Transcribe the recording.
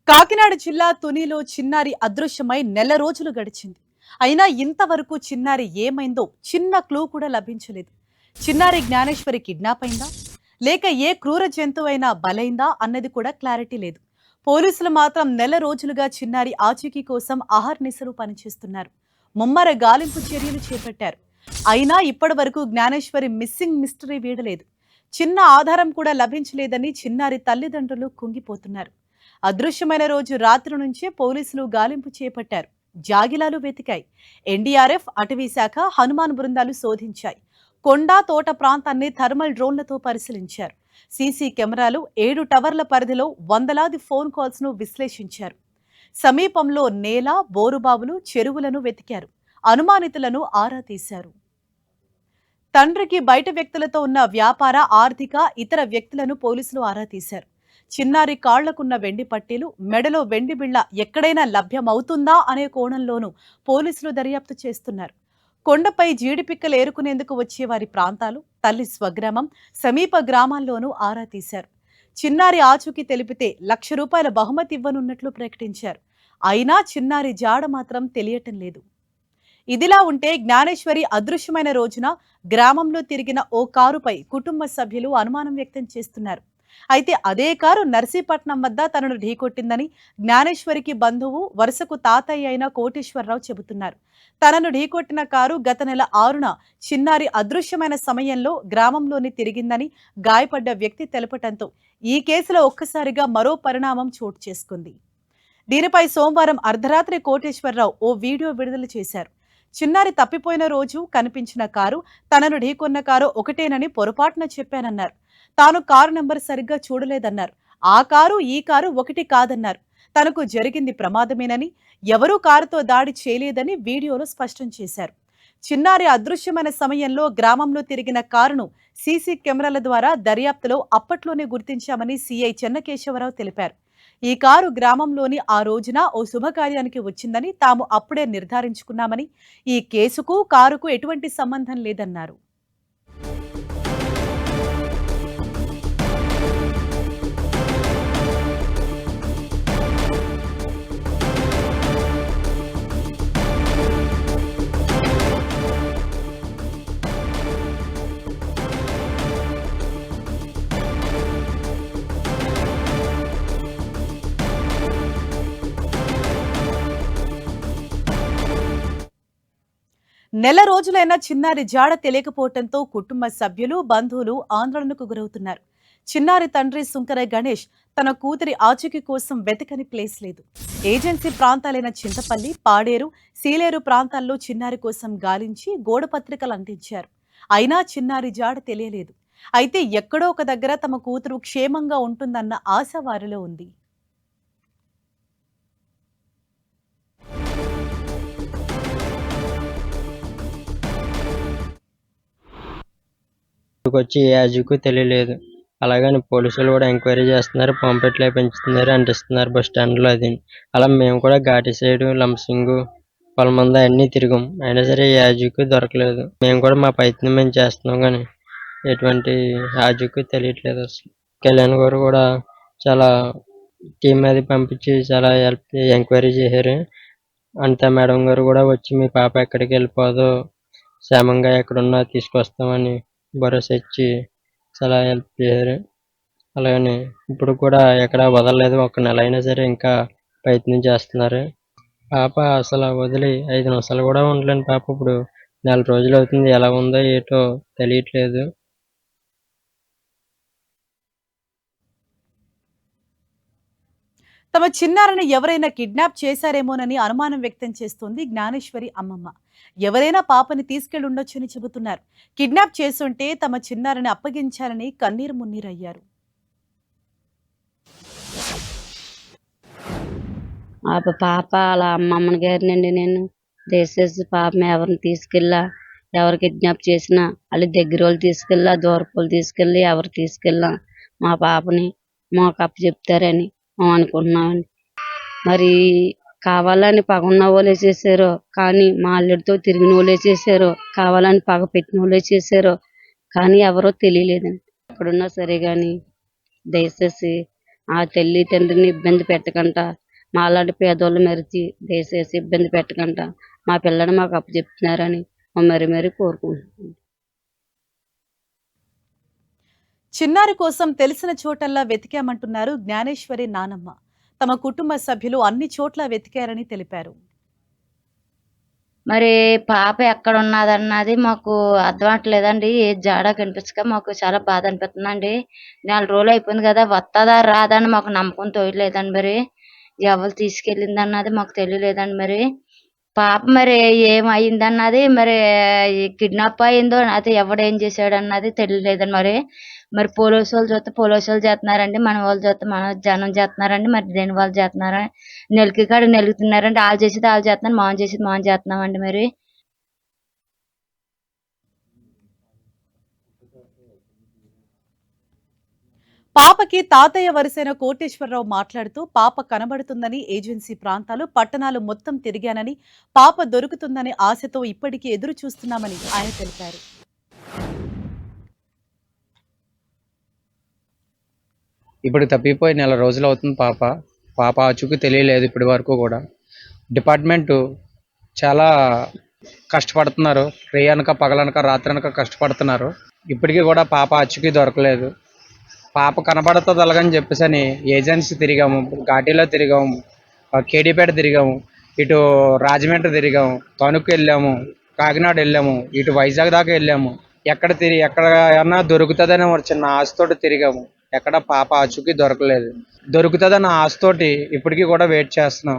కాకినాడ జిల్లా తునిలో చిన్నారి అదృశ్యమై నెల రోజులు గడిచింది. అయినా ఇంతవరకు చిన్నారి ఏమైందో చిన్న క్లూ కూడా లభించలేదు. చిన్నారి జ్ఞానేశ్వరి కిడ్నాప్ అయిందా, లేక ఏ క్రూర జంతువైనా బలైందా అన్నది కూడా క్లారిటీ లేదు. పోలీసులు మాత్రం నెల రోజులుగా చిన్నారి ఆచూకీ కోసం అహర్నిశలు పనిచేస్తున్నారు. ముమ్మర గాలింపు చర్యలు చేపట్టారు. అయినా ఇప్పటి వరకు జ్ఞానేశ్వరి మిస్సింగ్ మిస్టరీ వీడలేదు. చిన్న ఆధారం కూడా లభించలేదని చిన్నారి తల్లిదండ్రులు కుంగిపోతున్నారు. అదృశ్యమైన రోజు రాత్రి నుంచే పోలీసులు గాలింపు చేపట్టారు. జాగిలాలు వెతికాయి. ఎన్డీఆర్ఎఫ్, అటవీ శాఖ, హనుమాన్ బృందాలు శోధించాయి. కొండా తోట ప్రాంతాన్ని థర్మల్ డ్రోన్లతో పరిశీలించారు. సీసీ కెమెరాలు, 7 టవర్ల పరిధిలో వందలాది ఫోన్ కాల్స్ ను విశ్లేషించారు. సమీపంలో నేల, బోరుబావులు, చెరువులను వెతికారు. అనుమానితులను ఆరా తీశారు. తండ్రికి బయట వ్యక్తులతో ఉన్న వ్యాపార, ఆర్థిక, ఇతర వ్యక్తులను పోలీసులు ఆరా తీశారు. చిన్నారి కాళ్లకున్న వెండి పట్టీలు, మెడలో వెండి బిళ్ళ ఎక్కడైనా లభ్యమవుతుందా అనే కోణంలోనూ పోలీసులు దర్యాప్తు చేస్తున్నారు. కొండపై జీడిపిక్కలు ఏరుకునేందుకు వచ్చే వారి ప్రాంతాలు, తల్లి స్వగ్రామం, సమీప గ్రామాల్లోనూ ఆరా తీశారు. చిన్నారి ఆచూకీ తెలిపితే ₹1,00,000 బహుమతి ఇవ్వనున్నట్లు ప్రకటించారు. అయినా చిన్నారి జాడ మాత్రం తెలియటం లేదు. ఇదిలా ఉంటే జ్ఞానేశ్వరి అదృశ్యమైన రోజున గ్రామంలో తిరిగిన ఓ కారుపై కుటుంబ సభ్యులు అనుమానం వ్యక్తం చేస్తున్నారు. అయితే అదే కారు నర్సీపట్నం వద్ద తనను ఢీకొట్టిందని జ్ఞానేశ్వరికి బంధువు, వరుసకు తాతయ్య అయిన కోటేశ్వరరావు చెబుతున్నారు. తనను ఢీకొట్టిన కారు గత నెల 6న చిన్నారి అదృశ్యమైన సమయంలో గ్రామంలోని తిరిగిందని గాయపడ్డ వ్యక్తి తెలపటంతో ఈ కేసులో ఒక్కసారిగా మరో పరిణామం చోటు చేసుకుంది. దీనిపై సోమవారం అర్ధరాత్రి కోటేశ్వరరావు ఓ వీడియో విడుదల చేశారు. చిన్నారి తప్పిపోయిన రోజు కనిపించిన కారు, తనను ఢీకొన్న కారు ఒకటేనని పొరపాటున చెప్పానన్నారు. తాను కారు నెంబర్ సరిగ్గా చూడలేదన్నారు. ఆ కారు, ఈ కారు ఒకటి కాదన్నారు. తనకు జరిగింది ప్రమాదమేనని, ఎవరూ కారుతో దాడి చేయలేదని వీడియోలో స్పష్టం చేశారు. చిన్నారి అదృశ్యమైన సమయంలో గ్రామంలో తిరిగిన కారును సీసీ కెమెరాల ద్వారా దర్యాప్తులో అప్పట్లోనే గుర్తించామని సీఐ చెన్నకేశవరావు తెలిపారు. ఈ కారు గ్రామంలోని ఆ రోజున ఓ శుభకార్యానికి వచ్చిందని తాము అప్పుడే నిర్ధారించుకున్నామని, ఈ కేసుకు కారుకు ఎటువంటి సంబంధం లేదన్నారు. నెల రోజులైనా చిన్నారి జాడ తెలియకపోవడంతో కుటుంబ సభ్యులు, బంధువులు ఆందోళనకు గురవుతున్నారు. చిన్నారి తండ్రి సుంకర గణేష్ తన కూతురి ఆచూకీ కోసం వెతకని ప్లేస్ లేదు. ఏజెన్సీ ప్రాంతాలైన చింతపల్లి, పాడేరు, సీలేరు ప్రాంతాల్లో చిన్నారి కోసం గాలించి గోడపత్రికలు అంటించారు. అయినా చిన్నారి జాడ తెలియలేదు. అయితే ఎక్కడో ఒక దగ్గర తమ కూతురు క్షేమంగా ఉంటుందన్న ఆశ వారిలో ఉంది. వచ్చి ఏ అజుకు తెలియలేదు. అలాగని పోలీసులు కూడా ఎంక్వైరీ చేస్తున్నారు, పాంప్లెట్లు పెంచుతున్నారు, అంటిస్తున్నారు బస్ స్టాండ్లో. అది అలా మేము కూడా ఘాటి సైడ్, లంసింగు, పొలమంద అన్నీ తిరిగాం. అయినా సరే ఏ అజుకు దొరకలేదు. మేము కూడా మా ప్రయత్నం మేము చేస్తున్నాం, కానీ ఎటువంటి అజుకు తెలియట్లేదు అసలు. కళ్యాణ్ గారు కూడా చాలా టీం అది పంపించి చాలా ఎంక్వైరీ చేశారు. అనిత మేడం గారు కూడా వచ్చి మీ పాప ఎక్కడికి వెళ్ళిపోదో, క్షేమంగా ఎక్కడున్నా తీసుకొస్తామని భరోసా ఇచ్చి చాలా హెల్ప్ చేశారు. అలాగని ఇప్పుడు కూడా ఎక్కడ వదలలేదు. 1 నెల అయినా సరే ఇంకా ప్రయత్నం చేస్తున్నారు. పాప అసలు వదిలి 5 నిమిషాలు కూడా ఉండలేని పాప ఇప్పుడు నెల రోజులు అవుతుంది. ఎలా ఉందో ఏటో తెలియట్లేదు. తమ చిన్నారిని ఎవరైనా కిడ్నాప్ చేశారేమోనని అనుమానం వ్యక్తం చేస్తోంది జ్ఞానేశ్వరి అమ్మమ్మ. ఎవరైనా పాపని తీసుకెళ్లి ఉండొచ్చని చెబుతున్నారు. కిడ్నాప్ చేసుంటే తమ చిన్నారిని అప్పగించాలని కన్నీరు మున్నీరయ్యారు. పాప అలా అమ్మమ్మని గారినండి నేను దయచేసి పాపని ఎవరిని తీసుకెళ్ళా, ఎవరు కిడ్నాప్ చేసినా వాళ్ళు దగ్గర వాళ్ళు తీసుకెళ్ళా, దూరపు వాళ్ళు తీసుకెళ్ళి ఎవరు తీసుకెళ్ళా మా పాపని మాకు అప్పచెప్తారని మేము అనుకుంటున్నామండి. మరి కావాలని పగున్న వాళ్ళే చేశారో, కానీ మా అల్లుడితో తిరిగిన వాళ్ళే చేశారో, కావాలని పగ పెట్టిన వాళ్ళే చేశారో, కానీ ఎవరో తెలియలేదండి. ఎక్కడున్నా సరే కానీ దయచేసి ఆ తల్లి తండ్రిని ఇబ్బంది పెట్టకుండా మాలాంటి పేదోళ్ళు మరిచి దయచేసి ఇబ్బంది పెట్టకుండా మా పిల్లని మాకు అప్పచెప్తున్నారని మరీ మరీ కోరుకుంటున్నాం. చిన్నారి కోసం తెలిసిన చోటల్లా వెతికామంటున్నారు జ్ఞానేశ్వరి నానమ్మ. తమ కుటుంబ సభ్యులు అన్ని చోట్ల వెతికారని తెలిపారు. మరి పాప ఎక్కడ ఉన్నదన్నది మాకు అర్థం అవ్వట్లేదండి. ఏ జాడ కనిపించక మాకు చాలా బాధ అనిపిస్తుందండి. 4 రోజులు అయిపోయింది కదా, వస్తుందా రాదా అని మాకు నమ్మకం తోయలేదండి. మరి ఎవరు తీసుకెళ్ళిందన్నది మాకు తెలియలేదండి. మరి పాప మరి ఏమైందన్నది, మరి కిడ్నాప్ అయిందో అది ఎవడేం చేశాడన్నది తెలియలేదండి. మరి మరి పోలీసు వాళ్ళు చూస్తే పోలీసు వాళ్ళు చేస్తున్నారండి, మన వాళ్ళు చూస్తే మన జనం చేస్తున్నారండి. మరి దేని వాళ్ళు చేస్తున్నారా, నెలకి కాడ నెలుగుతున్నారండి. వాళ్ళు చేసేది వాళ్ళు చేస్తున్నారు, మనం చేసేది మనం చేస్తున్నామండి. మరి పాపకి తాతయ్య వరుసైన కోటేశ్వరరావు మాట్లాడుతూ పాప కనబడుతుందని ఏజెన్సీ ప్రాంతాలు పట్టణాలు మొత్తం తిరిగానని, పాప దొరుకుతుందని ఆశతో ఇప్పటికీ ఎదురు చూస్తున్నామని ఆయన తెలిపారు. ఇప్పుడు తప్పిపోయి 4 రోజులు అవుతుంది పాప ఆచూకీ తెలియలేదు ఇప్పటి వరకు కూడా. డిపార్ట్మెంటు చాలా కష్టపడుతున్నారు, రేయనక పగలనక రాత్రనక కష్టపడుతున్నారు. ఇప్పటికీ కూడా పాప ఆచూకీ దొరకలేదు. పాప కనబడుతుంది అలాగని చెప్పేసి అని ఏజెన్సీ తిరిగాము, ఘాటీలో తిరిగాము, కేడీపేట తిరిగాము, ఇటు రాజమండ్రి తిరిగాము, తణుకు వెళ్ళాము, కాకినాడ వెళ్ళాము, ఇటు వైజాగ్ దాకా వెళ్ళాము. ఎక్కడైనా దొరుకుతుందని ఒక చిన్న ఆశతోటి తిరిగాము. ఎక్కడ పాప ఆచూకీ దొరకలేదు. దొరుకుతుందన్న ఆశతోటి ఇప్పటికీ కూడా వెయిట్ చేస్తున్నాం.